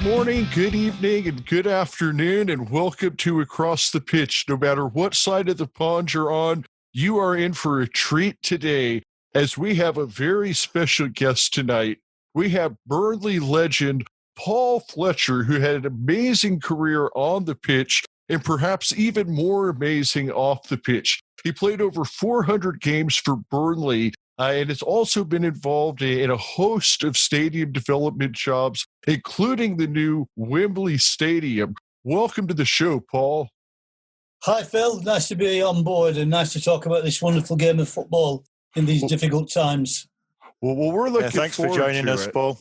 morning, good evening, and good afternoon, and welcome to Across the Pitch. No matter what side of the pond you're on, you are in for a treat today, as we have a very special guest tonight. We have Burnley legend Paul Fletcher, who had an amazing career on the pitch, and perhaps even more amazing off the pitch. He played over 400 games for Burnley, and has also been involved in a host of stadium development jobs, including the new Wembley Stadium. Welcome to the show, Paul. Hi, Phil. Nice to be on board and nice to talk about this wonderful game of football in these difficult times. Well, we're looking thanks for joining us, Paul.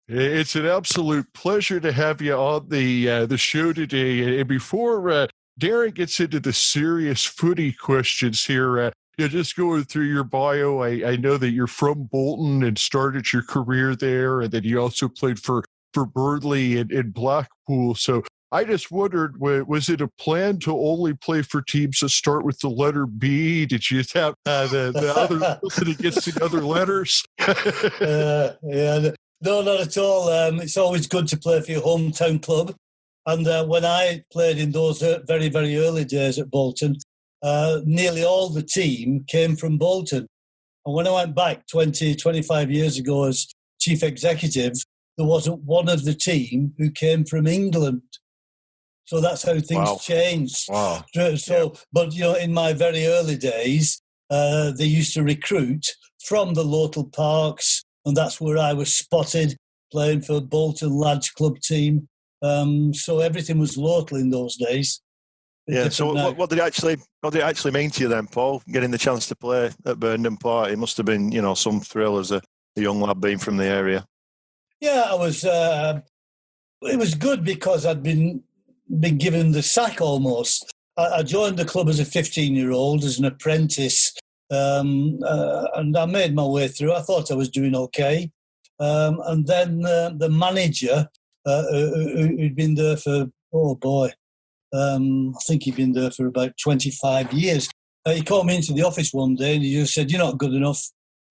It's an absolute pleasure to have you on the show today. And before Darren gets into the serious footy questions here, just going through your bio, I know that you're from Bolton and started your career there, and then you also played for Burnley and Blackpool. So I just wondered, was it a plan to only play for teams that start with the letter B? Did you have the other filter against the other letters? No, not at all. It's always good to play for your hometown club. And when I played in those very, very early days at Bolton, nearly all the team came from Bolton. And when I went back 20, 25 years ago as chief executive, there wasn't one of the team who came from England. So that's how things changed. Wow. But, in my very early days, they used to recruit from the local parks, and that's where I was spotted playing for Bolton Lads Club team. So everything was local in those days. Yeah. So what did it actually mean to you then, Paul? Getting the chance to play at Burnham Park, it must have been, some thrill as a young lad being from the area. Yeah, I was. It was good because I'd been given the sack almost. I joined the club as a 15-year-old as an apprentice, and I made my way through. I thought I was doing okay, and then the manager, who'd been there for I think he'd been there for about 25 years. He called me into the office one day and he just said, "You're not good enough.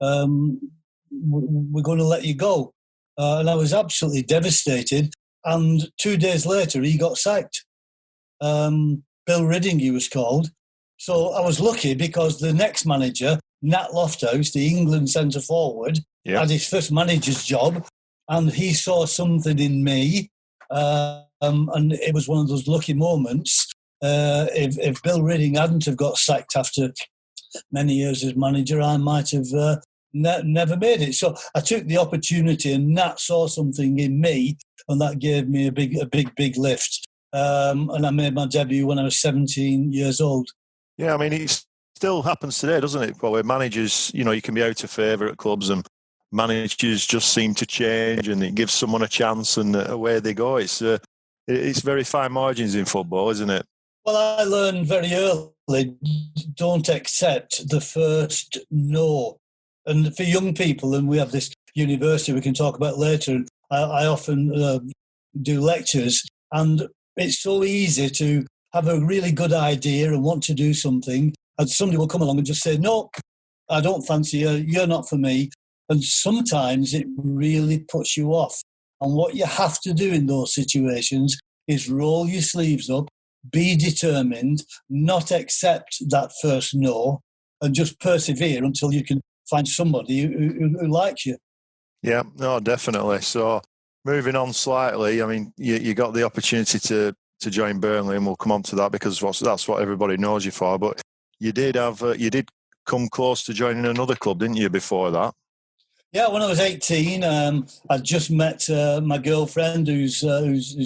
We're going to let you go." And I was absolutely devastated. And 2 days later, he got sacked. Bill Ridding, he was called. So I was lucky because the next manager, Nat Lofthouse, the England centre-forward, had his first manager's job. And he saw something in me. And it was one of those lucky moments. If Bill Ridding hadn't have got sacked after many years as manager, I might have never made it. So I took the opportunity, and Nat saw something in me, and that gave me a big lift. And I made my debut when I was 17 years old. Yeah, I mean, it still happens today, doesn't it? Well, where managers, you can be out of favour at clubs, and managers just seem to change, and it gives someone a chance, and away they go. It's very fine margins in football, isn't it? Well, I learned very early, don't accept the first no. And for young people, and we have this university we can talk about later, I often do lectures, and it's so easy to have a really good idea and want to do something, and somebody will come along and just say, "No, I don't fancy you, you're not for me." And sometimes it really puts you off. And what you have to do in those situations is roll your sleeves up, be determined, not accept that first no, and just persevere until you can find somebody who likes you. Yeah, no, definitely. So moving on slightly, I mean, you got the opportunity to join Burnley, and we'll come on to that because that's what everybody knows you for. But you did come close to joining another club, didn't you, before that? Yeah, when I was 18, I just met my girlfriend, who's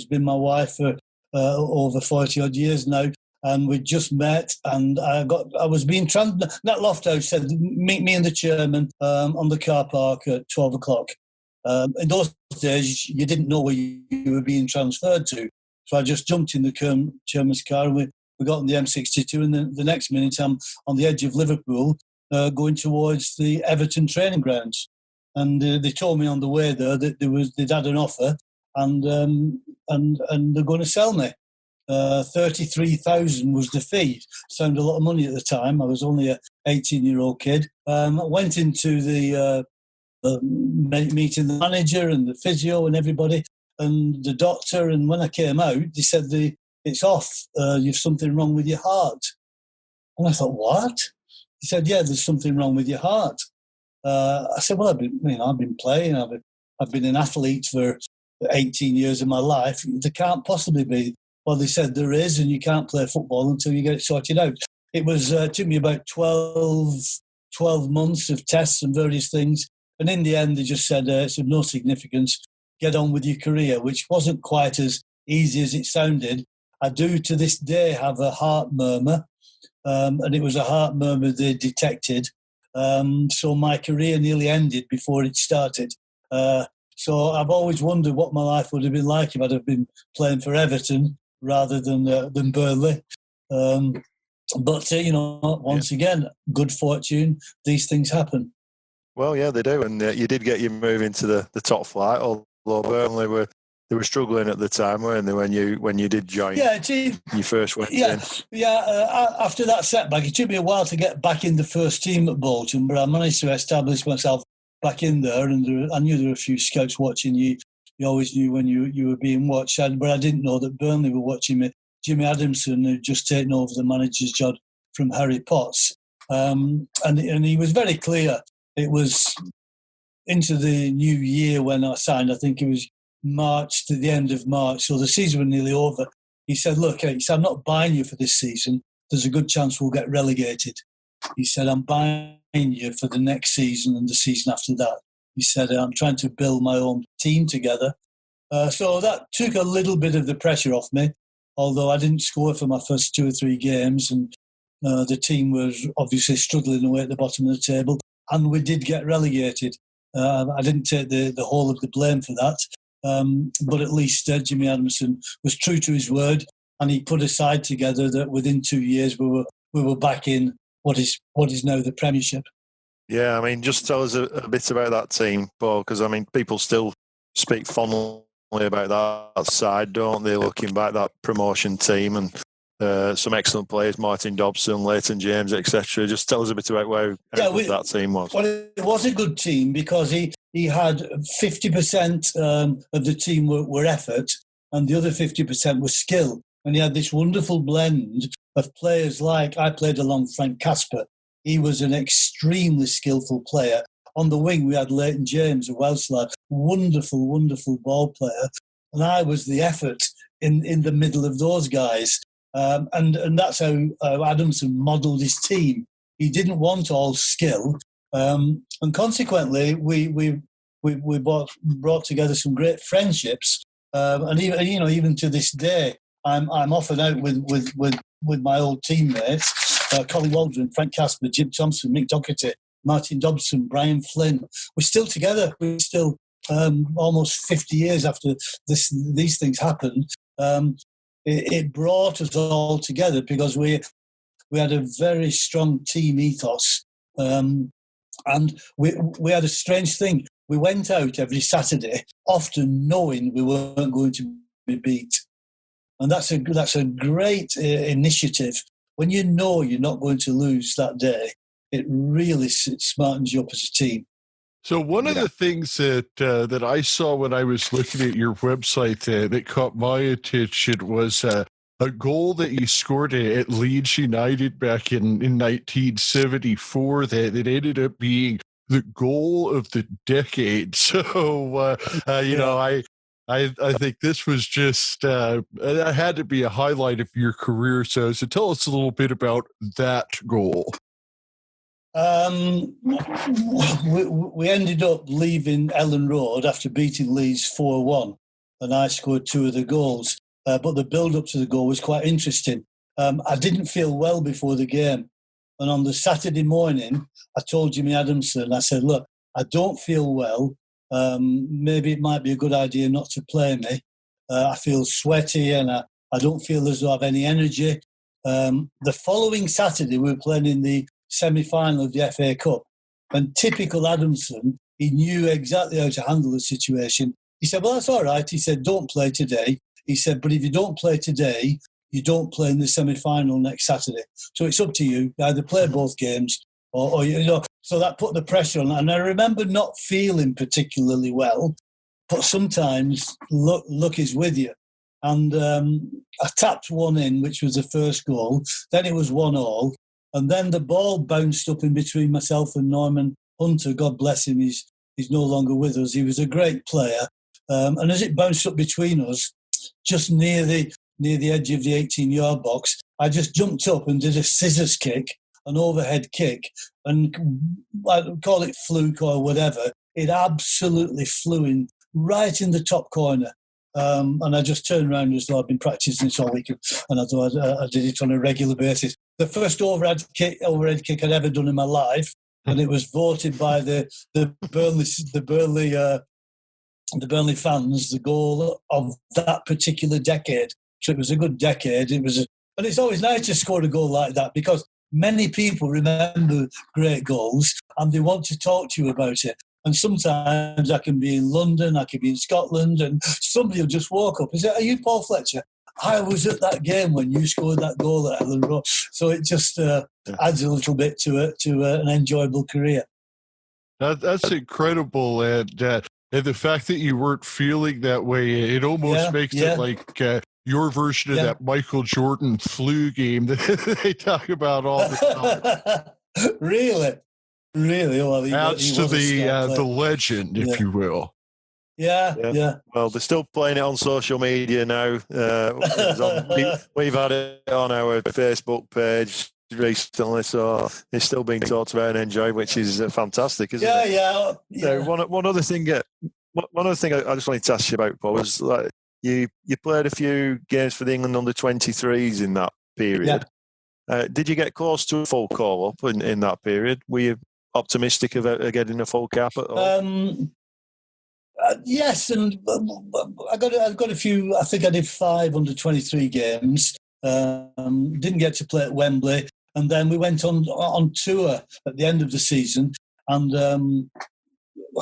been my wife for over 40 odd years now, and we just met. And I was being Nat Lofthouse said, "Meet me and the chairman on the car park at 12 o'clock." In those days, you didn't know where you were being transferred to, so I just jumped in the chairman's car, and we got on the M62, and the next minute I'm on the edge of Liverpool, going towards the Everton training grounds. And they told me on the way there that they'd had an offer, and they're going to sell me. 33,000 was the fee. Sounded a lot of money at the time. I was only an 18-year-old kid. I went into the meeting the manager and the physio and everybody, and the doctor, and when I came out, they said, it's off. You've something wrong with your heart. And I thought, what? He said, yeah, there's something wrong with your heart. I said, well, I've been playing. I've been an athlete for 18 years of my life. There can't possibly be. Well, they said there is, and you can't play football until you get it sorted out. It took me about 12 months of tests and various things. And in the end, they just said, it's of no significance. Get on with your career, which wasn't quite as easy as it sounded. I do to this day have a heart murmur, and it was a heart murmur they detected. So my career nearly ended before it started. So I've always wondered what my life would have been like if I'd have been playing for Everton rather than Burnley. But once again, good fortune. These things happen. Well, yeah, they do, and you did get your move into the top flight. Although Burnley were struggling at the time, weren't they? When you did join, you first went in. After that setback, it took me a while to get back in the first team at Bolton, but I managed to establish myself back in there, and I knew there were a few scouts watching you. You always knew when you were being watched, but I didn't know that Burnley were watching me. Jimmy Adamson had just taken over the manager's job from Harry Potts, and he was very clear. It was into the new year when I signed. I think it was March, to the end of March, so the season was nearly over. He said, look, I'm not buying you for this season. There's a good chance we'll get relegated. He said, I'm buying you for the next season and the season after that. He said, I'm trying to build my own team together. So that took a little bit of the pressure off me, although I didn't score for my first 2 or 3 games, and the team was obviously struggling away at the bottom of the table, and we did get relegated. I didn't take the whole of the blame for that, but at least Jimmy Adamson was true to his word, and he put a side together that within 2 years we were back in what is now the Premiership. Yeah, I mean, just tell us a bit about that team, Paul, because I mean, people still speak fondly about that side, don't they? Looking back, that promotion team and some excellent players, Martin Dobson, Leighton James, etc. Just tell us a bit about how good that team was. Well, it was a good team because he had 50% of the team were effort, and the other 50% was skill. And he had this wonderful blend of players like, I played along Frank Casper. He was an extremely skillful player. On the wing, we had Leighton James, a Welsh lad, wonderful, wonderful ball player. And I was the effort in the middle of those guys. And that's how Adamson modelled his team. He didn't want all skill. And consequently, we brought together some great friendships. And even to this day, I'm often out with my old teammates, Colin Waldron, Frank Casper, Jim Thompson, Mick Doherty, Martin Dobson, Brian Flynn. We're still together. We're still almost 50 years after these things happened. It brought us all together because we had a very strong team ethos. And we had a strange thing. We went out every Saturday, often knowing we weren't going to be beat. And that's a great initiative. When you know you're not going to lose that day, it really smartens you up as a team. So one of the things that I saw when I was looking at your website that caught my attention was a goal that you scored at Leeds United back in 1974 that ended up being the goal of the decade. So, I think this was just that had to be a highlight of your career. So tell us a little bit about that goal. We ended up leaving Ellen Road after beating Leeds 4-1, and I scored 2 of the goals. But the build-up to the goal was quite interesting. I didn't feel well before the game, and on the Saturday morning, I told Jimmy Adamson, I said, look, I don't feel well. Maybe it might be a good idea not to play me. I feel sweaty and I don't feel as though I have any energy. The following Saturday, we were playing in the semi-final of the FA Cup. And typical Adamson, he knew exactly how to handle the situation. He said, well, that's all right. He said, don't play today. He said, but if you don't play today, you don't play in the semi-final next Saturday. So it's up to you. Either play both games or so that put the pressure on. And I remember not feeling particularly well, but sometimes luck is with you. And I tapped one in, which was the first goal. Then it was 1-1. And then the ball bounced up in between myself and Norman Hunter. God bless him, he's no longer with us. He was a great player. And as it bounced up between us, just near the edge of the 18-yard box, I just jumped up and did a scissors kick, an overhead kick, and I call it fluke or whatever. It absolutely flew in right in the top corner. And I just turned around as though I'd been practicing this all week, and I thought I did it on a regular basis. The first overhead kick I'd ever done in my life, and it was voted by the Burnley fans the goal of that particular decade. So it was a good decade. And it's always nice to score a goal like that, because many people remember great goals and they want to talk to you about it. And sometimes I can be in London, I can be in Scotland, and somebody will just walk up and say, "Are you Paul Fletcher? I was at that game when you scored that goal at Ellen Road." So it just adds a little bit to an enjoyable career. That's incredible, and the fact that you weren't feeling that way, it almost makes it like your version of that Michael Jordan flu game that they talk about all the time. Really? Well, adds to the legend, if you will. Yeah. Well, they're still playing it on social media now. We've had it on our Facebook page recently, so it's still being talked about and enjoyed, which is fantastic, isn't it? Yeah. So one other thing I just wanted to ask you about, Paul, was like you played a few games for the England under-23s in that period. Yeah. Did you get close to a full call-up in that period? Were you optimistic about getting a full cap at all? Yes, and I got a few. I think I did 5 under-23 games. Didn't get to play at Wembley, and then we went on tour at the end of the season, and I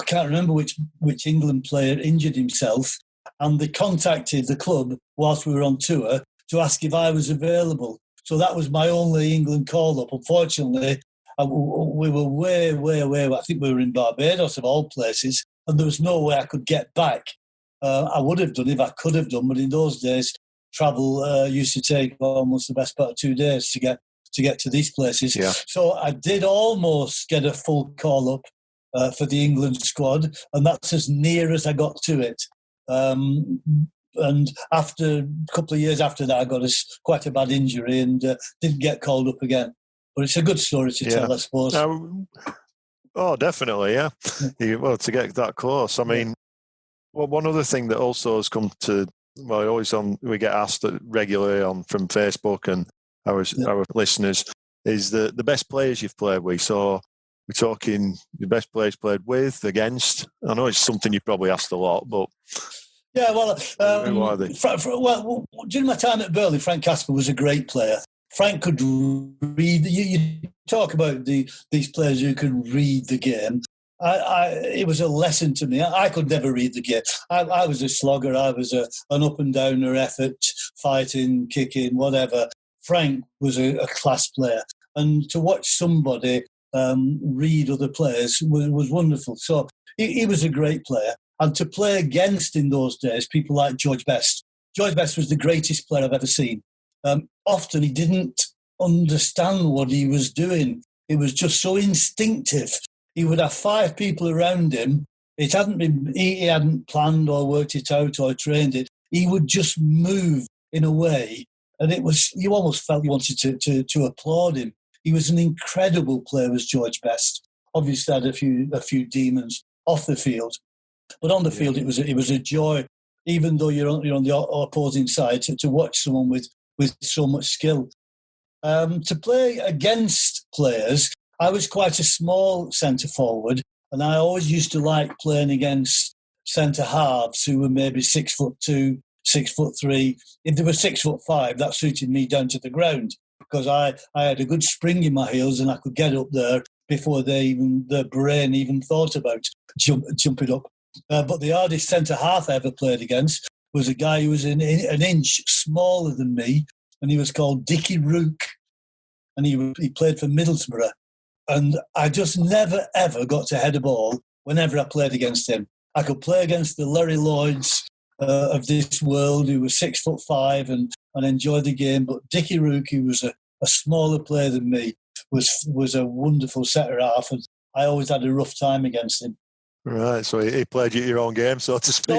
can't remember which England player injured himself, and they contacted the club whilst we were on tour to ask if I was available. So that was my only England call-up. Unfortunately, we were way, I think we were in Barbados of all places, and there was no way I could get back. I would have done if I could have done, but in those days, travel used to take almost the best part of 2 days to get to these places. Yeah. So I did almost get a full call-up for the England squad, and that's as near as I got to it. And after a couple of years after that, I got quite a bad injury and didn't get called up again. But it's a good story to tell, I suppose. Oh, definitely, yeah. Well, to get that close. I mean, one other thing that also has come to, we get asked regularly from Facebook and our listeners, is the best players you've played with. So we're talking the best players played with, against. I know it's something you probably asked a lot, but... Yeah, well, during my time at Burnley, Frank Casper was a great player. Frank could read. You talk about these players who could read the game. It was a lesson to me. I could never read the game. I was a slogger. I was an up and downer effort, fighting, kicking, whatever. Frank was a class player, and to watch somebody read other players was wonderful. So he was a great player. And to play against in those days, people like George Best. George Best was the greatest player I've ever seen. Often he didn't understand what he was doing. It was just so instinctive. He would have 5 people around him. He hadn't planned or worked it out or trained it. He would just move in a way, and you almost felt you wanted to applaud him. He was an incredible player, was George Best. Obviously had a few demons off the field. But on the field, it was a joy, even though you're on the opposing side, to watch someone with so much skill. To play against players, I was quite a small centre forward, and I always used to like playing against centre halves who were maybe 6'2", 6'3". If they were 6'5", that suited me down to the ground, because I had a good spring in my heels and I could get up there before their brain even thought about jumping up. But the hardest centre-half I ever played against was a guy who was an inch smaller than me, and he was called Dickie Rook, and he played for Middlesbrough. And I just never, ever got to head a ball whenever I played against him. I could play against the Larry Lloyds of this world, who was 6'5" and enjoyed the game. But Dickie Rook, who was a smaller player than me, was a wonderful centre half, and I always had a rough time against him. Right, so he played you at your own game, so to speak.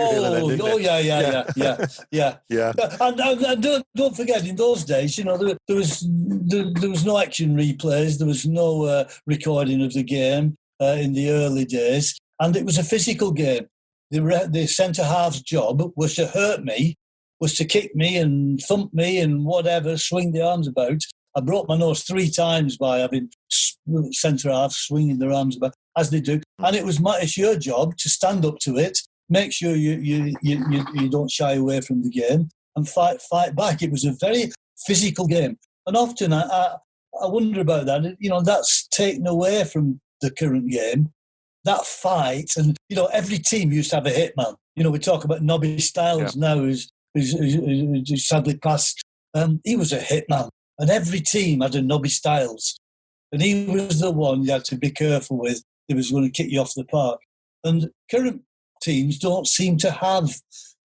Yeah. And don't forget, in those days, you know, there was no action replays, there was no recording of the game in the early days, and it was a physical game. The centre half's job was to hurt me, was to kick me and thump me and whatever, swing the arms about. I broke my nose 3 times by having centre half swinging their arms about, as they do. And it's your job to stand up to it, make sure you don't shy away from the game, and fight back. It was a very physical game, and often I wonder about that. You know, that's taken away from the current game. That fight, and you know, every team used to have a hitman. You know, we talk about Nobby Stiles now, who's sadly passed. He was a hitman. And every team had a Nobby Stiles. And he was the one you had to be careful with. He was going to kick you off the park. And current teams don't seem to have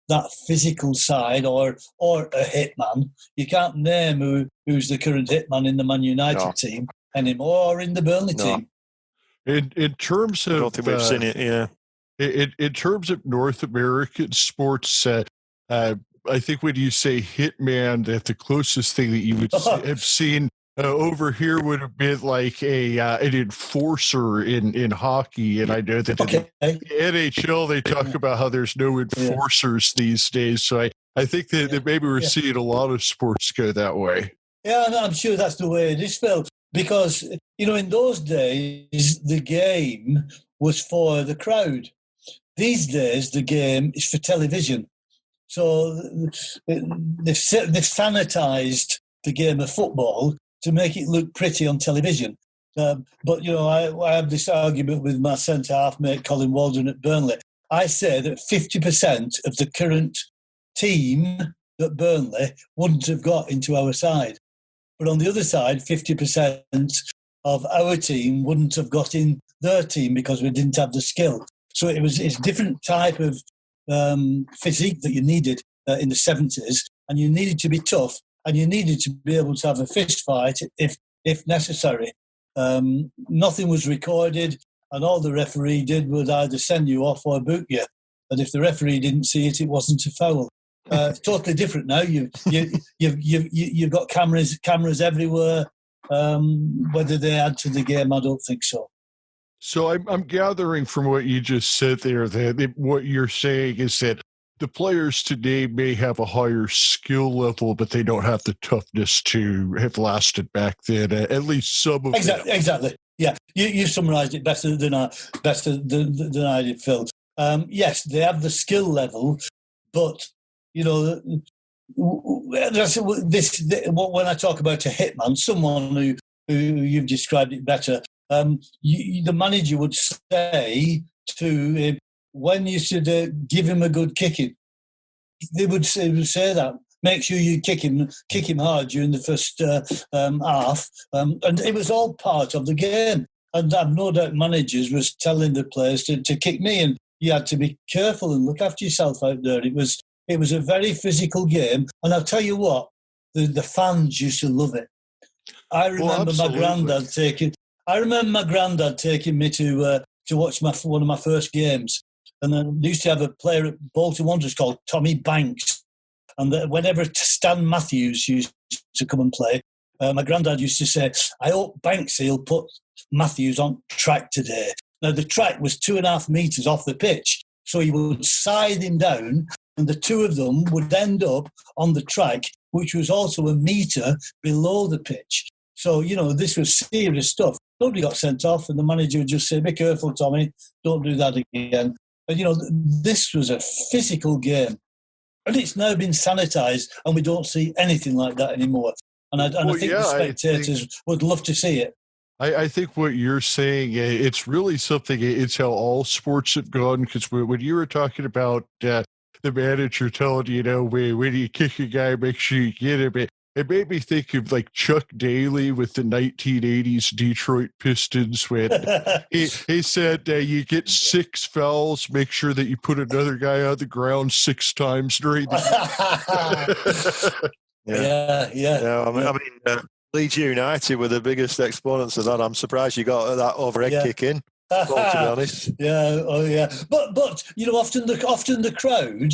that physical side or a hitman. You can't name who's the current hitman in the Man United team anymore, or in the Burnley team. In terms of... I don't think we've seen it, yeah. In terms of North American sports, I think when you say hitman, that the closest thing that you would have seen over here would have been like an enforcer in hockey. And I know that in NHL, they talk about how there's no enforcers these days. So I think that maybe we're seeing a lot of sports go that way. Yeah, I'm sure that's the way it is, Phil. Because, you know, in those days, the game was for the crowd. These days, the game is for television. So they've sanitised the game of football to make it look pretty on television. But, you know, I have this argument with my centre-half mate, Colin Waldron at Burnley. I say that 50% of the current team at Burnley wouldn't have got into our side. But on the other side, 50% of our team wouldn't have got in their team because we didn't have the skill. So it's a different type of physique that you needed in the 70s, and you needed to be tough, and you needed to be able to have a fist fight if necessary. Nothing was recorded, and all the referee did was either send you off or boot you. And if the referee didn't see it, it wasn't a foul. It's totally different now. You've got cameras everywhere. Whether they add to the game, I don't think so. So I'm gathering from what you just said there that what you're saying is that the players today may have a higher skill level, but they don't have the toughness to have lasted back then. At least some of them. Exactly. Yeah, you summarised it better than I did, Phil. Yes, they have the skill level, but you know, when I talk about a hitman, someone who you've described it better. The manager would say to him, when you should give him a good kicking, they would say that. Make sure you kick him hard during the first half. And it was all part of the game. And I've no doubt managers was telling the players to kick me, and you had to be careful and look after yourself out there. It was a very physical game. And I'll tell you what, the fans used to love it. I remember my granddad taking me to watch one of my first games. And then they used to have a player at Bolton Wanderers called Tommy Banks. And whenever Stan Matthews used to come and play, my granddad used to say, I hope Banksy will put Matthews on track today. Now, the track was 2.5 metres off the pitch. So he would side him down, and the two of them would end up on the track, which was also a metre below the pitch. So, you know, this was serious stuff. Nobody got sent off, and the manager would just say, be careful, Tommy, don't do that again. But, you know, this was a physical game. And it's now been sanitised, and we don't see anything like that anymore. And I think the spectators would love to see it. I think what you're saying, it's really something, it's how all sports have gone, because when you were talking about the manager telling you, when you kick a guy, make sure you get him, it made me think of like Chuck Daly with the 1980s Detroit Pistons when he said, you get 6 fouls, make sure that you put another guy on the ground 6 times during the Yeah, I mean Leeds United were the biggest exponents of that. I'm surprised you got that overhead kick in. Well, to be honest. Yeah, oh yeah. But often the crowd,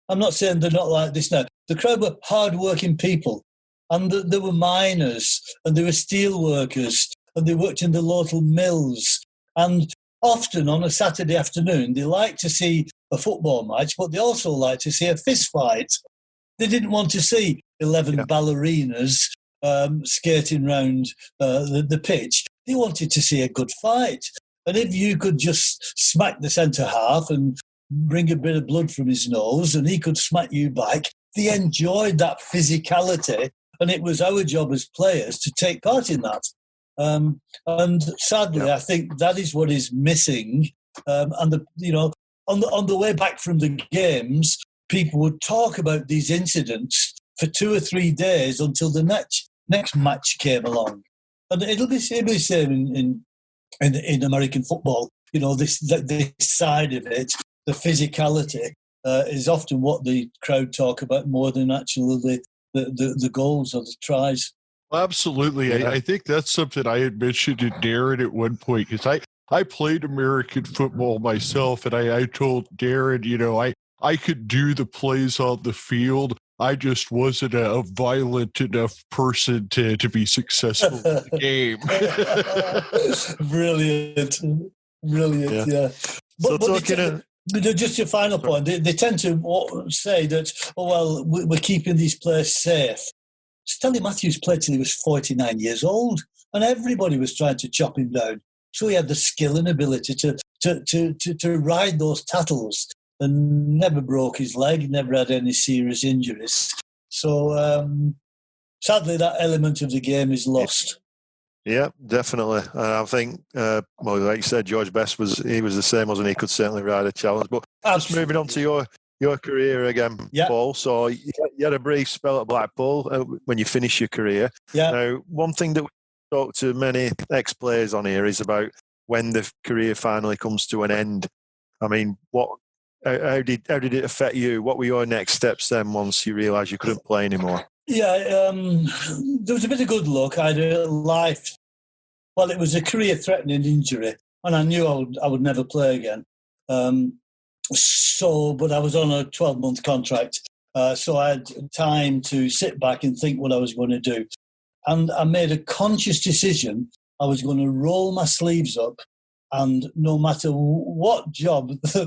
I'm not saying they're not like this now, the crowd were hard-working people. And there were miners, and there were steel workers, and they worked in the local mills. And often on a Saturday afternoon, they liked to see a football match, but they also liked to see a fist fight. They didn't want to see 11 ballerinas skating round the pitch. They wanted to see a good fight. And if you could just smack the centre half and bring a bit of blood from his nose and he could smack you back, they enjoyed that physicality. And it was our job as players to take part in that. And sadly, I think that is what is missing. And on the way back from the games, people would talk about these incidents for 2 or 3 days until the next match came along. And it'll be the same in American football. This side of it, the physicality, is often what the crowd talk about more than actually the goals or the tries. Absolutely. Yeah. I think that's something I had mentioned to Darren at one point, because I played American football myself, and I told Darren, I could do the plays on the field. I just wasn't a violent enough person to be successful in the game. Brilliant, yeah. But just your final point, they tend to say that, we're keeping these players safe. Stanley Matthews played till he was 49 years old, and everybody was trying to chop him down. So he had the skill and ability to ride those tattles, and never broke his leg, never had any serious injuries. So sadly, that element of the game is lost. Yeah, definitely. I think, like you said, George Best was the same, wasn't he? He could certainly ride a challenge. But just moving on to your career again, Paul. So you had a brief spell at Blackpool when you finished your career. Yeah. Now, one thing that we talk to many ex-players on here is about when the career finally comes to an end. I mean, how did it affect you? What were your next steps then once you realised you couldn't play anymore? Yeah, there was a bit of good luck. I had a life. Well, it was a career-threatening injury, and I knew I would never play again. But I was on a 12-month contract, so I had time to sit back and think what I was going to do. And I made a conscious decision. I was going to roll my sleeves up, and no matter what job there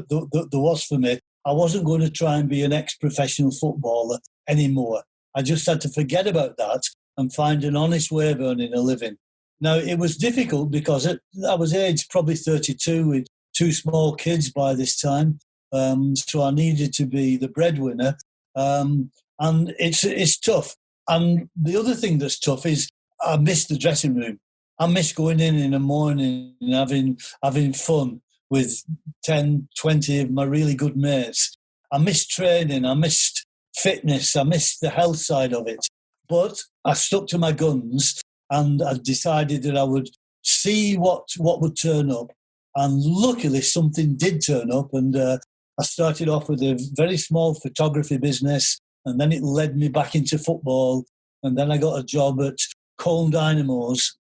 was for me, I wasn't going to try and be an ex-professional footballer anymore. I just had to forget about that and find an honest way of earning a living. Now, it was difficult because I was aged probably 32 with 2 small kids by this time. So I needed to be the breadwinner. And it's tough. And the other thing that's tough is I miss the dressing room. I miss going in the morning and having fun with 10, 20 of my really good mates. I missed training. I missed fitness. I missed the health side of it. But I stuck to my guns, and I decided that I would see what would turn up. And luckily, something did turn up. And I started off with a very small photography business, and then it led me back into football. And then I got a job at Colne Dynamos.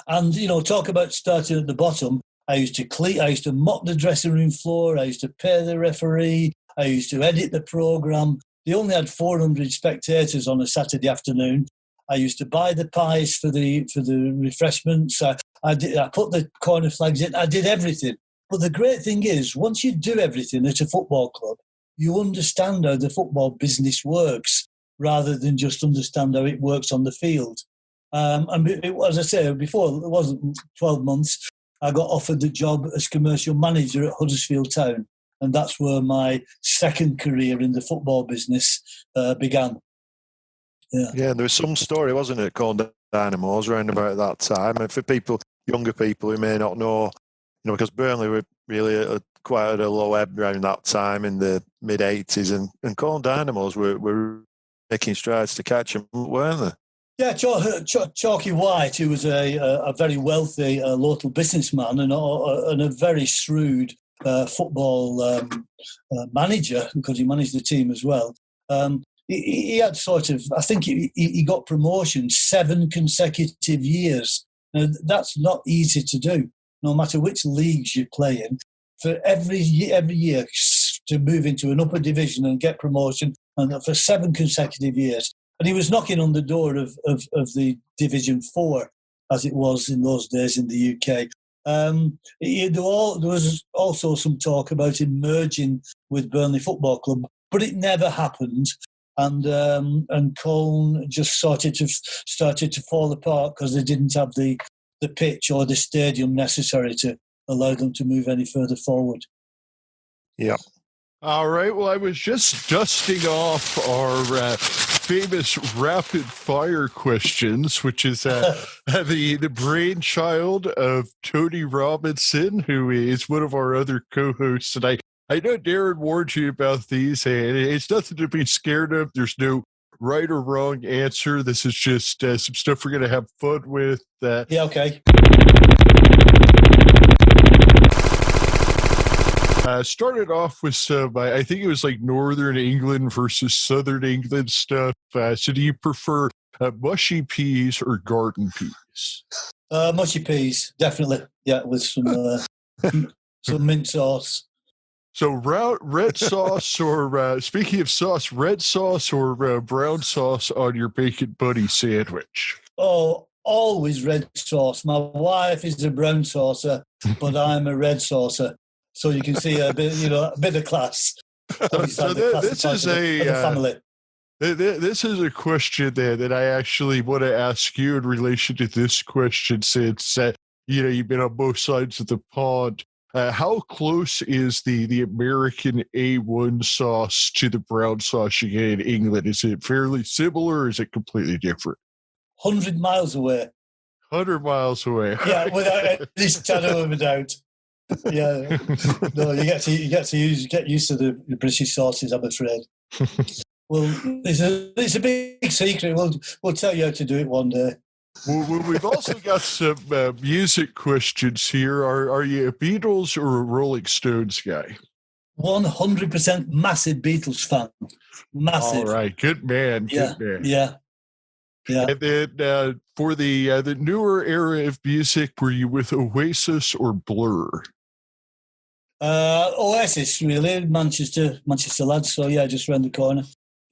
And, talk about starting at the bottom. I used to mop the dressing room floor. I used to pay the referee. I used to edit the programme. They only had 400 spectators on a Saturday afternoon. I used to buy the pies for the refreshments. I put the corner flags in. I did everything. But the great thing is, once you do everything at a football club, you understand how the football business works rather than just understand how it works on the field. As I say before, it wasn't 12 months. I got offered the job as commercial manager at Huddersfield Town, and that's where my second career in the football business began. Yeah, there was some story, wasn't it, called Dynamos around about that time. And for younger people who may not know, because Burnley were really quite at a low ebb around that time in the mid-'80s, and Colne Dynamos were making strides to catch them, weren't they? Yeah, Chalky White, who was a very wealthy local businessman and a very shrewd football manager, because he managed the team as well. He had I think he got promotion 7 consecutive years. Now, that's not easy to do, no matter which leagues you play in. For every year to move into an upper division and get promotion, and for 7 consecutive years. And he was knocking on the door of the Division 4, as it was in those days in the UK. There was also some talk about him merging with Burnley Football Club, but it never happened. And Colne just started to fall apart because they didn't have the pitch or the stadium necessary to allow them to move any further forward. Yeah. All right. Well, I was just dusting off our famous rapid fire questions, which is the brainchild of Tony Robinson, who is one of our other co-hosts. And I know Darren warned you about these, and it's nothing to be scared of. There's no right or wrong answer. This is just some stuff we're going to have fun with. Yeah, okay. Started off with some, I think it was like Northern England versus Southern England stuff. So do you prefer mushy peas or garden peas? Mushy peas, definitely. Yeah, with some mint sauce. So red sauce or, speaking of sauce, red sauce or brown sauce on your bacon buddy sandwich? Oh, always red sauce. My wife is a brown saucer, but I'm a red saucer. So you can see a bit of class. So this is a family. This is a question that I actually want to ask you in relation to this question, since you've been on both sides of the pond. How close is the American A1 sauce to the brown sauce you get in England? Is it fairly similar, or is it completely different? 100 miles away. 100 miles away. Yeah, without any shadow of a doubt. Yeah, no, you get used to the British sauces, I'm afraid. Well, it's a big secret. We'll tell you how to do it one day. Well, we've also got some music questions here. Are you a Beatles or a Rolling Stones guy? 100% massive Beatles fan. Massive. All right, good man. Yeah, good man. Yeah. And then for the newer era of music, were you with Oasis or Blur? Oasis, really, Manchester lads. So yeah, just round the corner.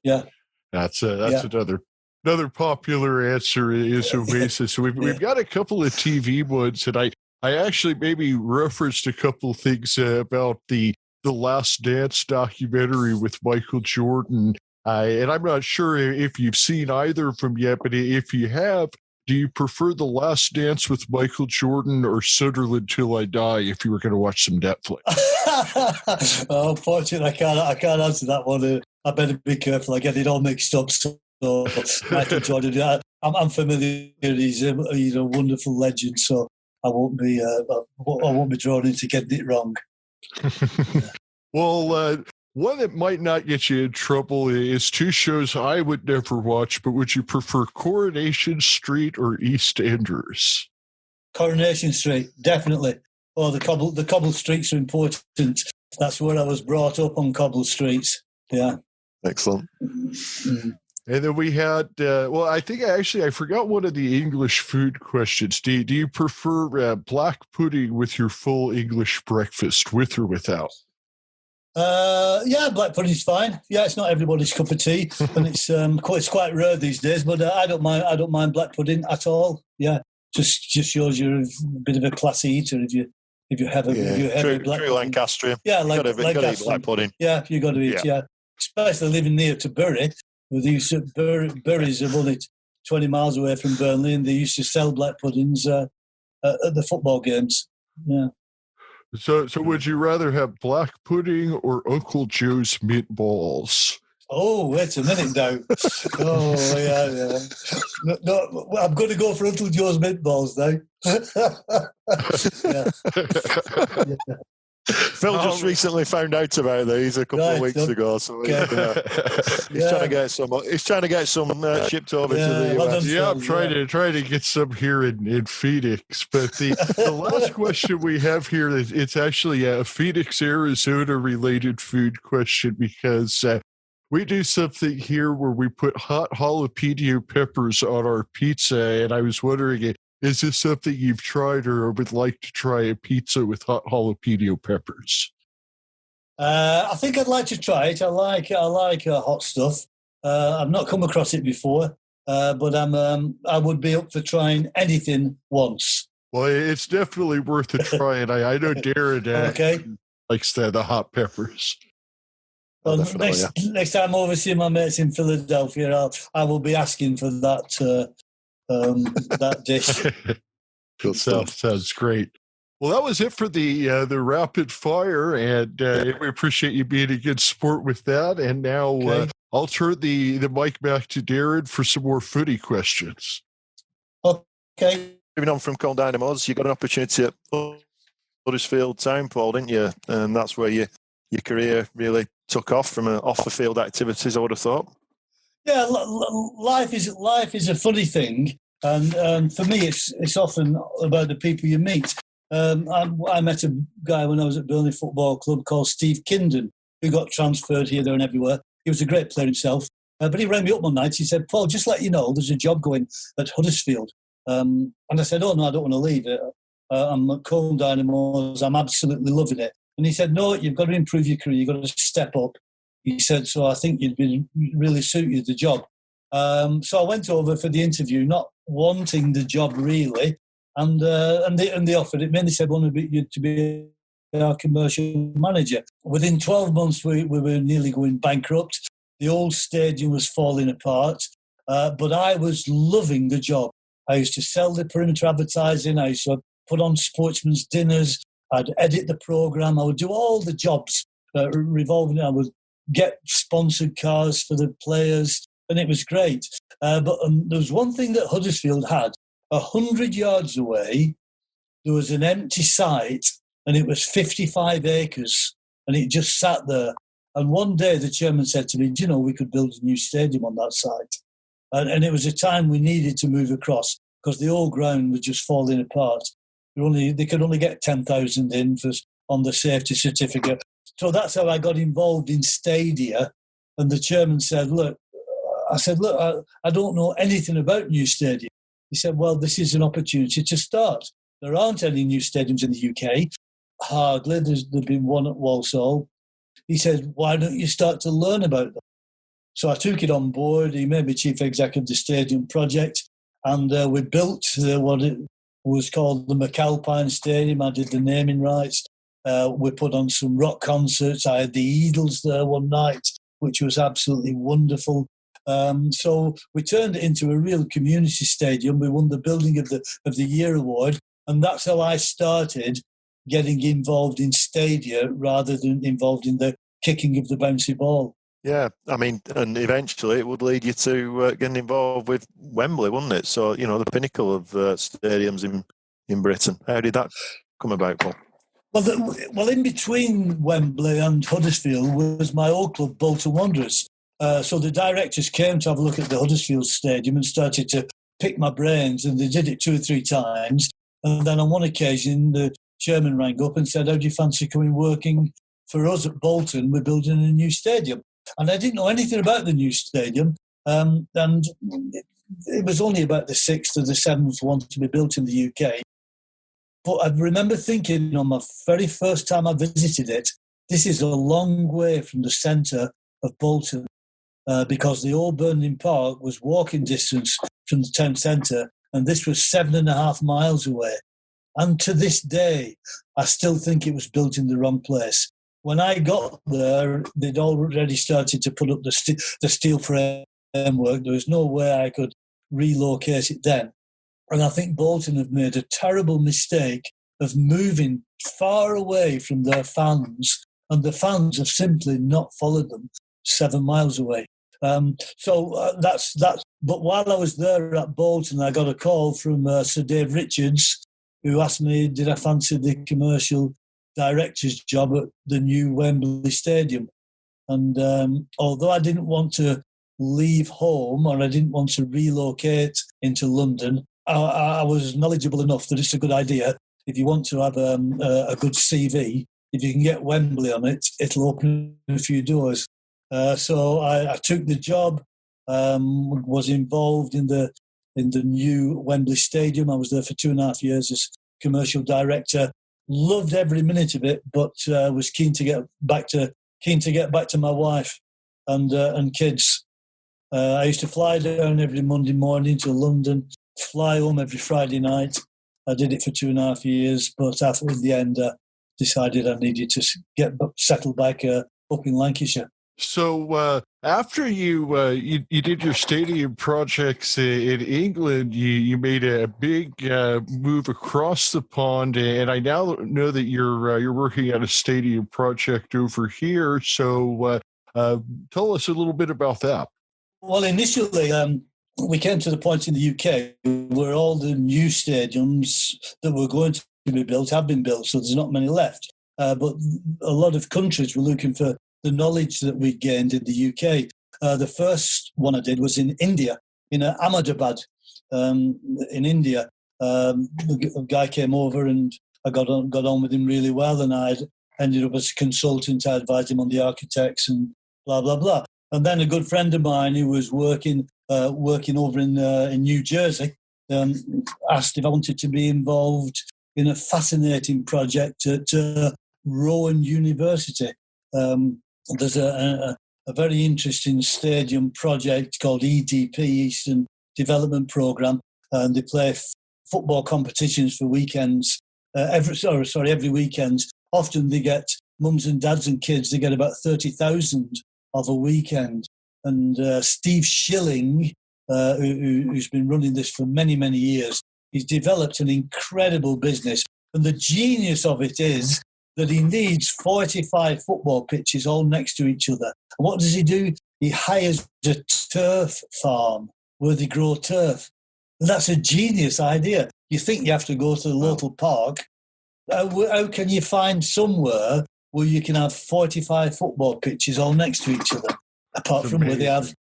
Yeah, that's another popular answer is Oasis. So we've got a couple of TV ones, and I actually maybe referenced a couple things about the Last Dance documentary with Michael Jordan. And I'm not sure if you've seen either of them yet, but if you have, do you prefer The Last Dance with Michael Jordan or Sunderland Till I Die if you were going to watch some Netflix? Unfortunately, I can't answer that one. I better be careful. I get it all mixed up. So Michael Jordan, I'm familiar. He's a wonderful legend. So I won't be drawn into getting it wrong. Well, one that might not get you in trouble is 2 shows I would never watch, but would you prefer Coronation Street or EastEnders? Coronation Street, definitely. Oh, the cobble streets are important. That's where I was brought up, on cobble streets. Yeah. Excellent. Mm-hmm. And then we had, I think I forgot one of the English food questions. Do you prefer black pudding with your full English breakfast, with or without? Yeah, black pudding's fine. Yeah, it's not everybody's cup of tea, and it's quite rare these days. But I don't mind black pudding at all. Yeah, just shows you're a bit of a classy eater if you have a black true Lancastrian. Yeah, got to eat black pudding. Yeah, you got to eat. Yeah, especially living near to Bury. Bury's only 20 miles away from Burnley, and they used to sell black puddings at the football games. Yeah. So would you rather have black pudding or Uncle Joe's meatballs? Oh, wait a minute now. Oh, yeah. No, I'm going to go for Uncle Joe's meatballs now. Yeah. Phil just recently found out about these a couple of weeks ago, so he's trying to get some. He's trying to get some shipped over to the US. Yeah, I'm trying to get some here in Phoenix. But the last question we have here is it's actually a Phoenix, Arizona related food question because we do something here where we put hot jalapeno peppers on our pizza, and I was wondering, is this something you've tried or would like to try a pizza with hot jalapeno peppers? I think I'd like to try it. I like hot stuff. I've not come across it before, but I would be up for trying anything once. Well, it's definitely worth a try, and I know Darren likes the hot peppers. Well, next time over see my mates in Philadelphia, I will be asking for that that dish. Sounds great. Well, that was it for the rapid fire, and we appreciate you being a good sport with that. And now I'll turn the mic back to Darren for some more footy questions. Okay. Moving on from Cole Dynamos, you got an opportunity at Huddersfield Town, Paul, didn't you? And that's where your career really took off from off-the-field activities, I would have thought. Yeah, life is a funny thing, and for me, it's often about the people you meet. I met a guy when I was at Burnley Football Club called Steve Kindon, who got transferred here, there, and everywhere. He was a great player himself, but he rang me up one night. He said, "Paul, just let you know, there's a job going at Huddersfield." And I said, "Oh no, I don't want to leave it. I'm at Cole Dynamos. I'm absolutely loving it." And he said, "No, you've got to improve your career. You've got to step up." He said, "So I think you'd really suit you the job." So I went over for the interview, not wanting the job really, and they offered it me. And they said, "We want you to be our commercial manager." Within 12 months, we were nearly going bankrupt. The old stadium was falling apart, but I was loving the job. I used to sell the perimeter advertising. I used to put on sportsmen's dinners. I'd edit the programme. I would do all the jobs revolving. I would get sponsored cars for the players, and it was great. But there was one thing that Huddersfield had. 100 yards away, there was an empty site, and it was 55 acres, and it just sat there. And one day the chairman said to me, "Do you know, we could build a new stadium on that site?" And it was a time we needed to move across because the old ground was just falling apart. They could only get 10,000 in on the safety certificate. So that's how I got involved in Stadia. And the chairman said, "Look," I said, "Look, I don't know anything about new stadium." He said, "Well, this is an opportunity to start. There aren't any new stadiums in the UK. Hardly. There's been one at Walsall." He said, "Why don't you start to learn about them?" So I took it on board. He made me chief executive of the stadium project. And we built what it was called the McAlpine Stadium. I did the naming rights. We put on some rock concerts. I had the Eagles there one night, which was absolutely wonderful. So we turned it into a real community stadium. We won the Building of the Year award. And that's how I started getting involved in Stadia rather than involved in the kicking of the bouncy ball. Yeah, I mean, and eventually it would lead you to getting involved with Wembley, wouldn't it? So, the pinnacle of stadiums in Britain. How did that come about, Paul? Well, in between Wembley and Huddersfield was my old club, Bolton Wanderers. So the directors came to have a look at the Huddersfield Stadium and started to pick my brains, and they did it 2 or 3 times. And then on one occasion, the chairman rang up and said, "How do you fancy coming working for us at Bolton? We're building a new stadium." And I didn't know anything about the new stadium. And it was only about the 6th or the 7th one to be built in the UK. But I remember thinking on my very first time I visited it, this is a long way from the centre of Bolton because the old Burnley Park was walking distance from the town centre, and this was 7.5 miles away. And to this day, I still think it was built in the wrong place. When I got there, they'd already started to put up the steel framework. There was no way I could relocate it then. And I think Bolton have made a terrible mistake of moving far away from their fans, and the fans have simply not followed them 7 miles away. So that's. But while I was there at Bolton, I got a call from Sir Dave Richards, who asked me, did I fancy the commercial director's job at the new Wembley Stadium. And although I didn't want to leave home, or I didn't want to relocate into London, I was knowledgeable enough that it's a good idea. If you want to have a good CV, if you can get Wembley on it, it'll open a few doors. So I took the job, was involved in the new Wembley Stadium. I was there for 2.5 years as commercial director. Loved every minute of it, but was keen to get back to my wife and kids. I used to fly down every Monday morning to London, fly home every Friday night. I did it for 2.5 years, but after the end, decided I needed to get settled back up in Lancashire. So after you did your stadium projects in England, you made a big move across the pond, and I now know that you're working on a stadium project over here. So tell us a little bit about that. Well, initially, we came to the point in the UK where all the new stadiums that were going to be built have been built, so there's not many left. But a lot of countries were looking for the knowledge that we gained in the UK. The first one I did was in India, in Ahmedabad, in India. A guy came over and I got on with him really well, and I ended up as a consultant. I advised him on the architects and blah, blah, blah. And then a good friend of mine who was working over in New Jersey asked if I wanted to be involved in a fascinating project at Rowan University. There's a very interesting stadium project called EDP, Eastern Development Programme, and they play football competitions for weekends. Every weekend. Often they get mums and dads and kids. They get about 30,000 of a weekend. And Steve Schilling, who's been running this for many, many years, he's developed an incredible business. And the genius of it is that he needs 45 football pitches all next to each other. And what does he do? He hires a turf farm where they grow turf. And that's a genius idea. You think you have to go to the local park. How can you find somewhere where you can have 45 football pitches all next to each other, apart from where they have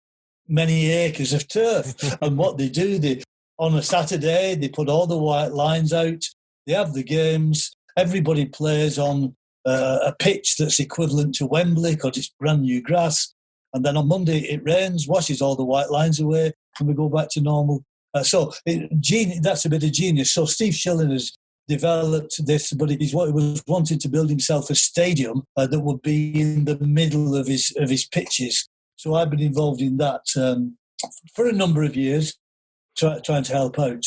many acres of turf? And what they do, on a Saturday, they put all the white lines out, they have the games, everybody plays on a pitch that's equivalent to Wembley because it's brand new grass. And then on Monday it rains, washes all the white lines away, and we go back to normal. That's a bit of genius. So Steve Schilling has developed this, but he was wanting to build himself a stadium that would be in the middle of his pitches. So I've been involved in that for a number of years, trying to help out.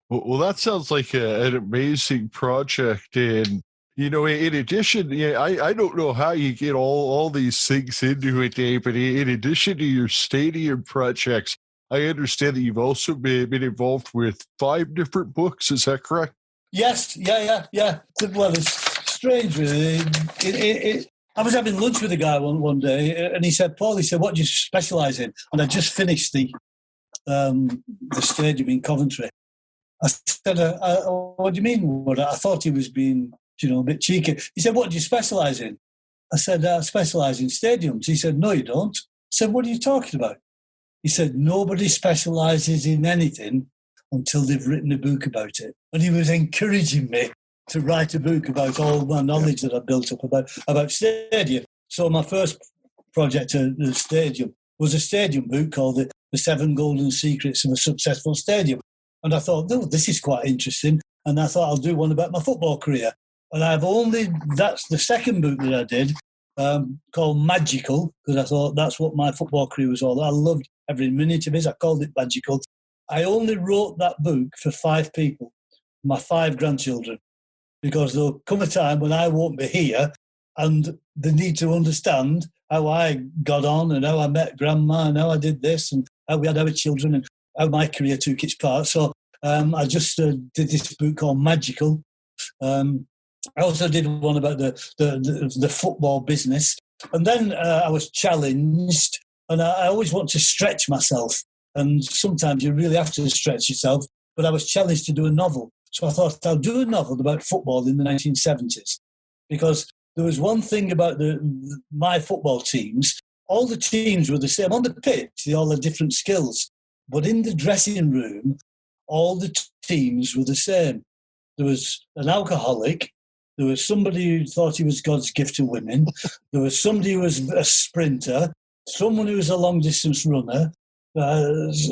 Well, that sounds like an amazing project. And, in addition, I don't know how you get all these things into a day, but in addition to your stadium projects, I understand that you've also been involved with 5 different books. Is that correct? Yes, yeah. Well, it's strange, really. I was having lunch with a guy one day, and he said, "Paul," he said, "what do you specialise in?" And I just finished the stadium in Coventry. I said, "What do you mean?" I thought he was being, a bit cheeky. He said, "What do you specialise in?" I said, "I specialise in stadiums." He said, "No, you don't." I said, "What are you talking about?" He said, "Nobody specialises in anything until they've written a book about it." And he was encouraging me to write a book about all my knowledge that I built up about stadium. So my first project at the stadium was a stadium book called The 7 Golden Secrets of a Successful Stadium. And I thought, this is quite interesting. And I thought I'll do one about my football career. And that's the second book that I did, called Magical, because I thought that's what my football career was all about. I loved every minute of it. I called it Magical. I only wrote that book for 5 people, my 5 grandchildren, because there'll come a time when I won't be here and they need to understand how I got on and how I met Grandma and how I did this and how we had our children and how my career took its part. So I just did this book called Magical. I also did one about the football business. And then I was challenged, and I always want to stretch myself. And sometimes you really have to stretch yourself. But I was challenged to do a novel. So I thought I'll do a novel about football in the 1970s. because there was one thing about my football teams. All the teams were the same. On the pitch, they all had different skills. But in the dressing room, all the teams were the same. There was an alcoholic. There was somebody who thought he was God's gift to women. There was somebody who was a sprinter. Someone who was a long-distance runner.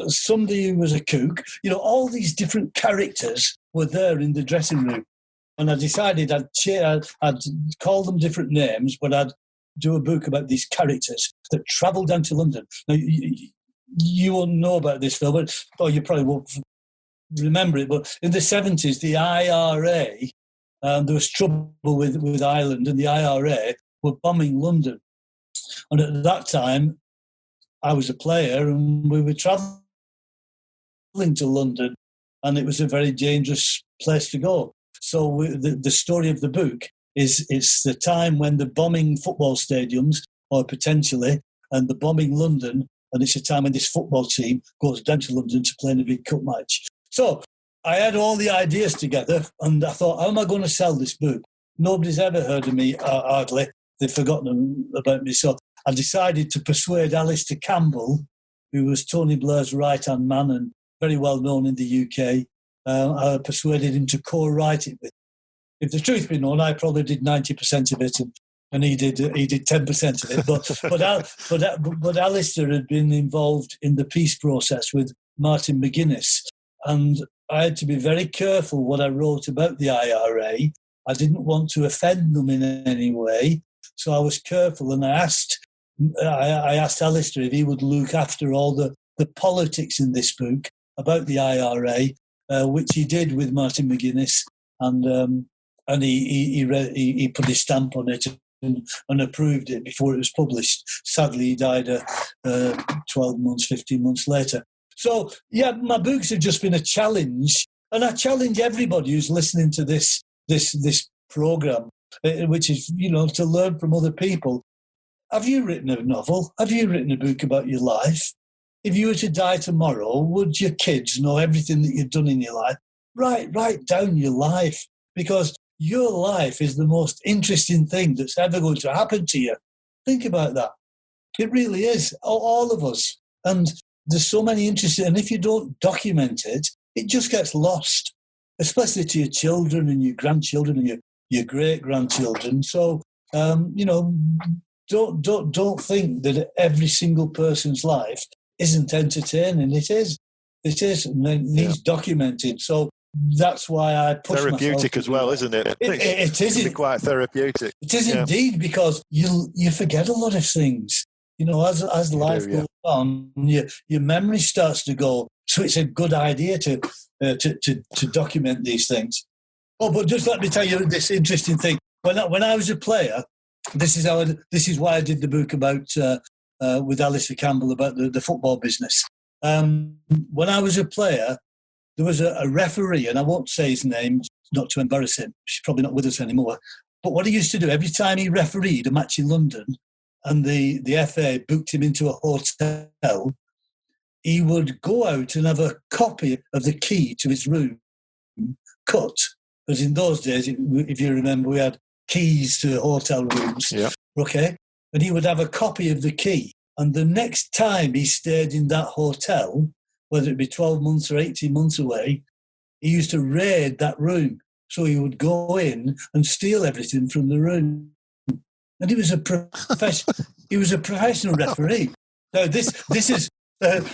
Somebody who was a kook. All these different characters were there in the dressing room. And I decided I'd call them different names, but I'd do a book about these characters that travelled down to London. Now, you won't know about this, Phil, or you probably won't remember it, but in the 70s, the IRA, there was trouble with Ireland, and the IRA were bombing London. And at that time, I was a player, and we were travelling to London, and it was a very dangerous place to go. So the story of the book is it's the time when they're bombing football stadiums, or potentially, and they're bombing London, and it's a time when this football team goes down to London to play in a big cup match. So I had all the ideas together, and I thought, how am I going to sell this book? Nobody's ever heard of me, hardly. They've forgotten about me. So I decided to persuade Alistair Campbell, who was Tony Blair's right-hand man and very well known in the UK. I persuaded him to co-write it with me. If the truth be known, I probably did 90% of it, and he did 10% of it. But Alistair had been involved in the peace process with Martin McGuinness, and I had to be very careful what I wrote about the IRA. I didn't want to offend them in any way, so I was careful, and I asked Alistair if he would look after all the politics in this book about the IRA, which he did with Martin McGuinness, and he put his stamp on it and approved it before it was published. Sadly, he died 12 months, 15 months later. So, yeah, my books have just been a challenge, and I challenge everybody who's listening to this programme, which is, to learn from other people. Have you written a novel? Have you written a book about your life? If you were to die tomorrow, would your kids know everything that you've done in your life? Write down your life, because your life is the most interesting thing that's ever going to happen to you. Think about that. It really is, all of us. And there's so many interesting, and if you don't document it, it just gets lost, especially to your children and your grandchildren and your great-grandchildren. So, don't think that every single person's life isn't entertaining. It is, and it needs documented. So that's why I push therapeutic as well, isn't it? It is. It can be quite therapeutic. It is indeed, because you forget a lot of things. As life goes on, your memory starts to go. So it's a good idea to document these things. Oh, but just let me tell you this interesting thing. When I was a player, this is why I did the book about with Alistair Campbell about the football business. When I was a player, there was a referee, and I won't say his name, not to embarrass him. She's probably not with us anymore. But what he used to do, every time he refereed a match in London, and the FA booked him into a hotel, he would go out and have a copy of the key to his room cut. Because in those days, if you remember, we had keys to hotel rooms. Yeah. Okay? And he would have a copy of the key. And the next time he stayed in that hotel, whether it be 12 months or 18 months away, he used to raid that room. So he would go in and steal everything from the room. And he was a professional referee. Now, this is,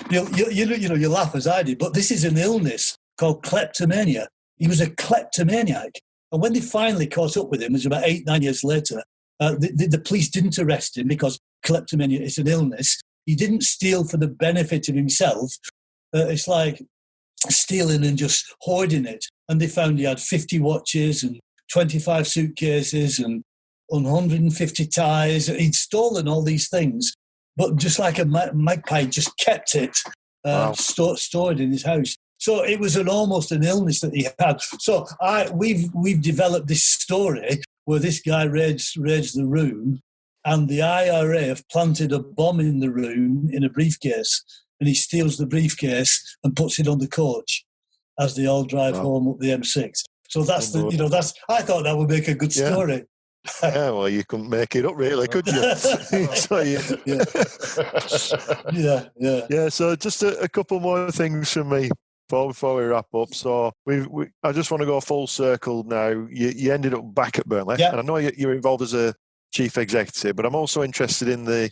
you laugh as I did, but this is an illness called kleptomania. He was a kleptomaniac. And when they finally caught up with him, it was about 8-9 years later, the police didn't arrest him because kleptomania is an illness. He didn't steal for the benefit of himself. It's like stealing and just hoarding it. And they found he had 50 watches and 25 suitcases and 150 ties. He'd stolen all these things, but just like a magpie, just kept it stored in his house. So it was almost an illness that he had. So we've developed this story where this guy raids the room, and the IRA have planted a bomb in the room in a briefcase, and he steals the briefcase and puts it on the coach as they all drive home up the M6. So that's I thought that would make a good story. Yeah, well, you couldn't make it up, really, could you? So yeah. So just a couple more things from me before we wrap up. So I just want to go full circle now. You ended up back at Burnley, Yeah. and I know you're involved as a chief executive, but I'm also interested in the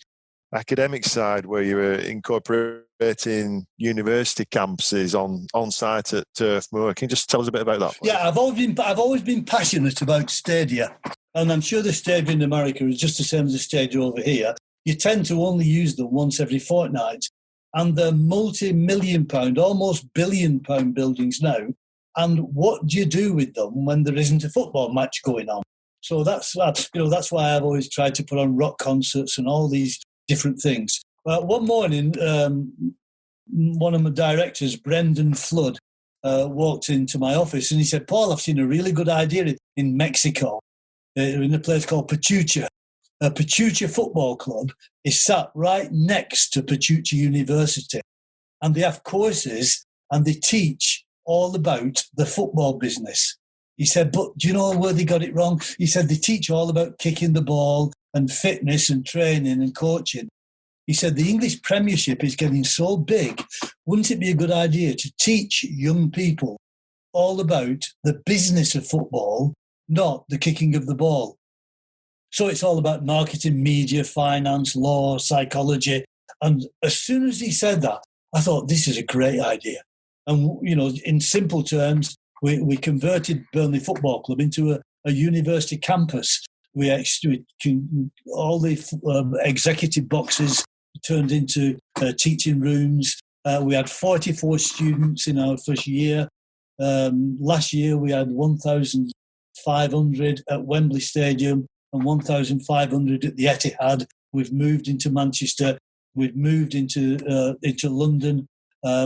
academic side where you were incorporating university campuses on site at Turf Moor. Can you just tell us a bit about that, please? Yeah, I've always been passionate about stadia, and I'm sure the stadium in America is just the same as the stadium over here. You tend to only use them once every fortnight, and they're multi-million-pound, almost billion-pound buildings now. And what do you do with them when there isn't a football match going on? So that's why I've always tried to put on rock concerts and all these different things. One morning, one of my directors, Brendan Flood, walked into my office and he said, "Paul, I've seen a really good idea in Mexico, in a place called Pachuca. Pachuca Football Club is sat right next to Pachuca University, and they have courses and they teach all about the football business." He said, "But do you know where they got it wrong?" He said, "They teach all about kicking the ball and fitness and training and coaching." He said, "The English Premiership is getting so big, wouldn't it be a good idea to teach young people all about the business of football, not the kicking of the ball?" So it's all about marketing, media, finance, law, psychology. And as soon as he said that, I thought, this is a great idea. And, in simple terms, we converted Burnley Football Club into a university campus. All the executive boxes turned into teaching rooms. We had 44 students in our first year. Last year we had 1,500 at Wembley Stadium and 1,500 at the Etihad. We've moved into Manchester. We've moved into London.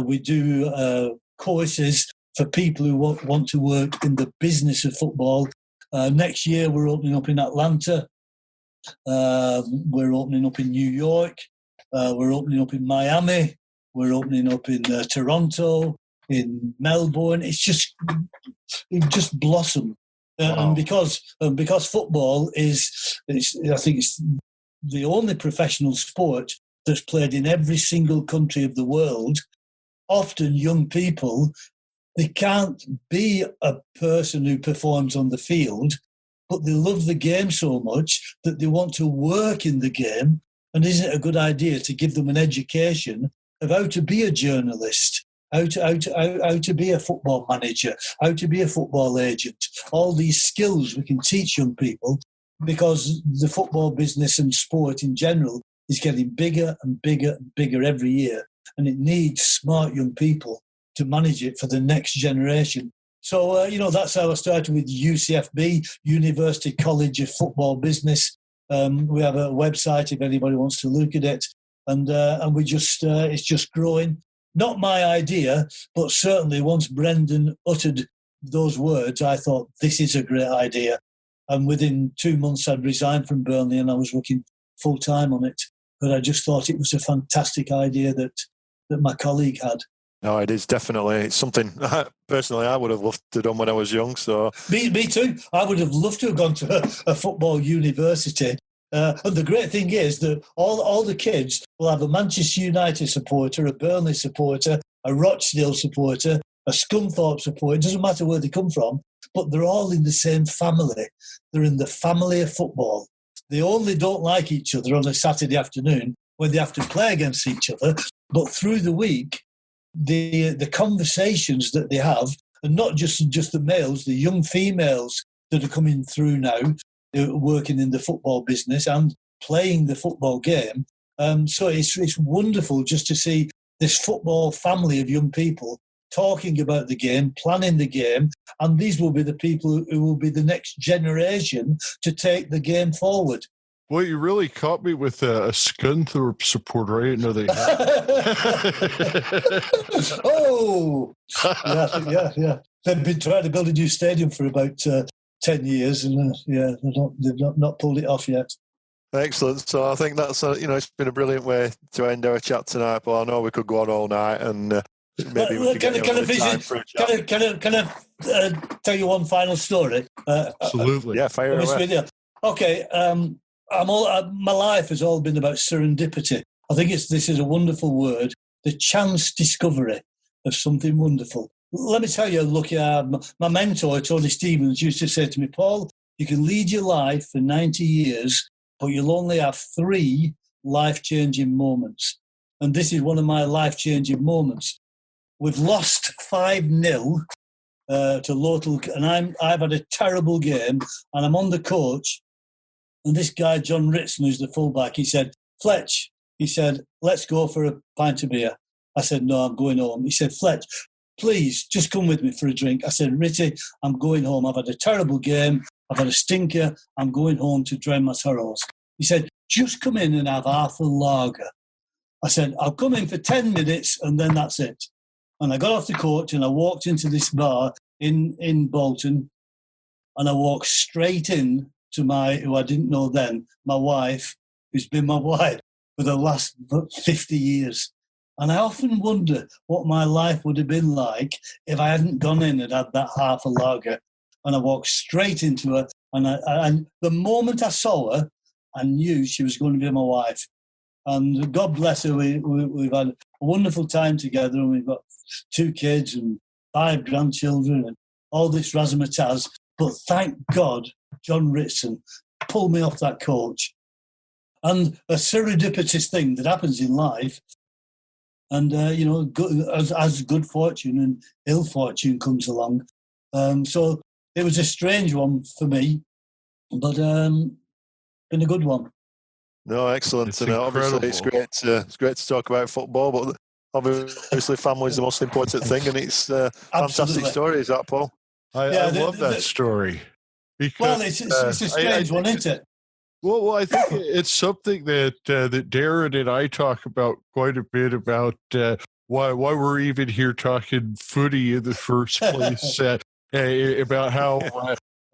We do courses for people who want to work in the business of football. Next year we're opening up in Atlanta. We're opening up in New York. We're opening up in Miami. We're opening up in Toronto, in Melbourne. It just blossomed. Wow. And because football I think it's the only professional sport that's played in every single country of the world. Often young people, they can't be a person who performs on the field, but they love the game so much that they want to work in the game. And isn't it a good idea to give them an education of how to be a journalist, how to be a football manager, how to be a football agent? All these skills we can teach young people, because the football business and sport in general is getting bigger and bigger and bigger every year, and it needs smart young people to manage it for the next generation. So, that's how I started with UCFB, University College of Football Business. We have a website if anybody wants to look at it, and we it's just growing. Not my idea, but certainly once Brendan uttered those words, I thought, this is a great idea. And within 2 months, I'd resigned from Burnley and I was working full-time on it. But I just thought it was a fantastic idea that my colleague had. No, it is definitely. It's something, personally, I would have loved to have done when I was young. So Me too. I would have loved to have gone to a football university. And the great thing is that all the kids will have a Manchester United supporter, a Burnley supporter, a Rochdale supporter, a Scunthorpe supporter. It doesn't matter where they come from, but they're all in the same family. They're in the family of football. They only don't like each other on a Saturday afternoon when they have to play against each other. But through the week, the conversations that they have, and not just the males, the young females that are coming through now, working in the football business and playing the football game. So it's wonderful just to see this football family of young people talking about the game, planning the game, and these will be the people who will be the next generation to take the game forward. Well, you really caught me with a Scunthorpe supporter. I didn't know they had. Oh, yeah. They've been trying to build a new stadium for about 10 years, and they've not pulled it off yet. Excellent. So I think that's it's been a brilliant way to end our chat tonight. But I know we could go on all night, and maybe we could get time for a chat. Can I tell you one final story? Absolutely. Yeah, fire away. Okay, my life has all been about serendipity. I think this is a wonderful word, the chance discovery of something wonderful. Let me tell you, look, my mentor, Tony Stevens, used to say to me, Paul, you can lead your life for 90 years, but you'll only have 3 life-changing moments. And this is one of my life-changing moments. We've lost 5-0 to Lotal, and I've had a terrible game, and I'm on the coach, and this guy, John Ritson, who's the fullback, he said, Fletch, he said, let's go for a pint of beer. I said, no, I'm going home. He said, Fletch, please, just come with me for a drink. I said, Ritty, I'm going home. I've had a terrible game. I've had a stinker. I'm going home to drown my sorrows. He said, just come in and have half a lager. I said, I'll come in for 10 minutes and then that's it. And I got off the coach and I walked into this bar in Bolton, and I walked straight in to who I didn't know then, my wife, who's been my wife for the last 50 years. And I often wonder what my life would have been like if I hadn't gone in and had that half a lager. And I walked straight into her, and the moment I saw her, I knew she was going to be my wife. And God bless her, we've had a wonderful time together, and we've got 2 kids and 5 grandchildren and all this razzmatazz. But thank God, John Ritson pulled me off that coach. And a serendipitous thing that happens in life, and, as good fortune and ill fortune comes along. So it was a strange one for me, but been a good one. No, excellent. And obviously it's great to talk about football, but obviously family is the most important thing, and it's a fantastic story, is that, Paul? I love that story. Because, well, it's a strange one, isn't it? Well, I think it's something that Darren and I talk about quite a bit, about why we're even here talking footy in the first place, about how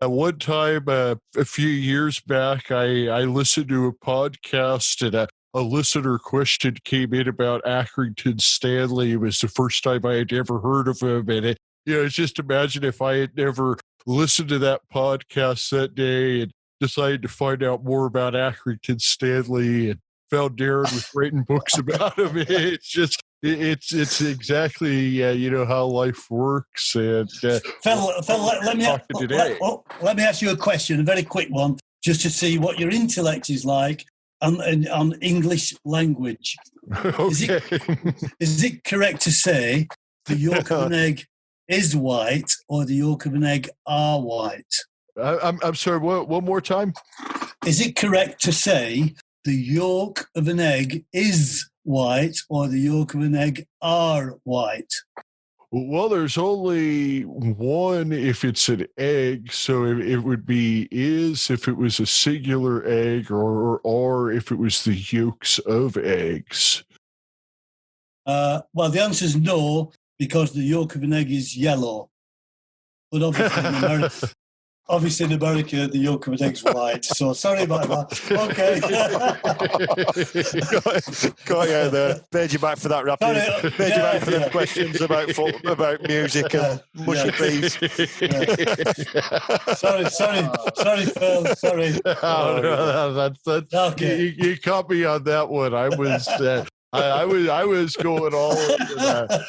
at one time, a few years back, I listened to a podcast, and a listener question came in about Accrington Stanley. It was the first time I had ever heard of him, and just imagine if I had never listened to that podcast that day and decided to find out more about Accrington Stanley and found Darren with writing books about him. It's just, it's exactly, how life works. And Phil, let me ask you a question, a very quick one, just to see what your intellect is like on English language. Okay. Is it correct to say the yolk of an egg is white or the yolk of an egg are white? I'm sorry, one more time? Is it correct to say the yolk of an egg is white or the yolk of an egg are white? Well, there's only one if it's an egg, so it would be is if it was a singular egg, or if it was the yolks of eggs. Well, the answer is no, because the yolk of an egg is yellow. But obviously in America, the yolk of an egg's white. So sorry about that. Okay. Got you there. Paid you back for that rapid. Paid you back for the questions about music and mushy peas. Sorry, Phil. Sorry. Oh, no, that's okay. You caught me on that one. I was. I was going all over that.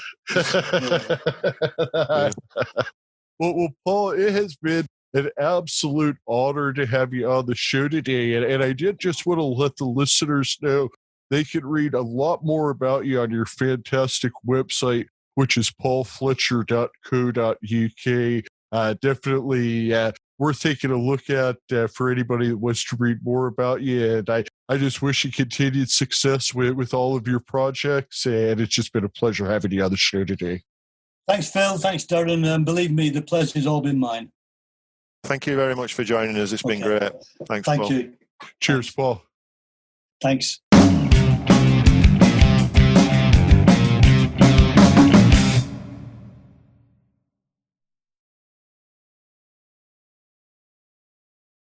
Well, Paul, it has been an absolute honor to have you on the show today. And I did just want to let the listeners know they can read a lot more about you on your fantastic website, which is paulfletcher.co.uk. Definitely worth taking a look at for anybody that wants to read more about you. And I just wish you continued success with all of your projects. And it's just been a pleasure having you on the show today. Thanks, Phil. Thanks, Darren. Believe me, the pleasure's all been mine. Thank you very much for joining us. It's been great. Thanks, Thank Paul. you. Cheers, Paul. Thanks.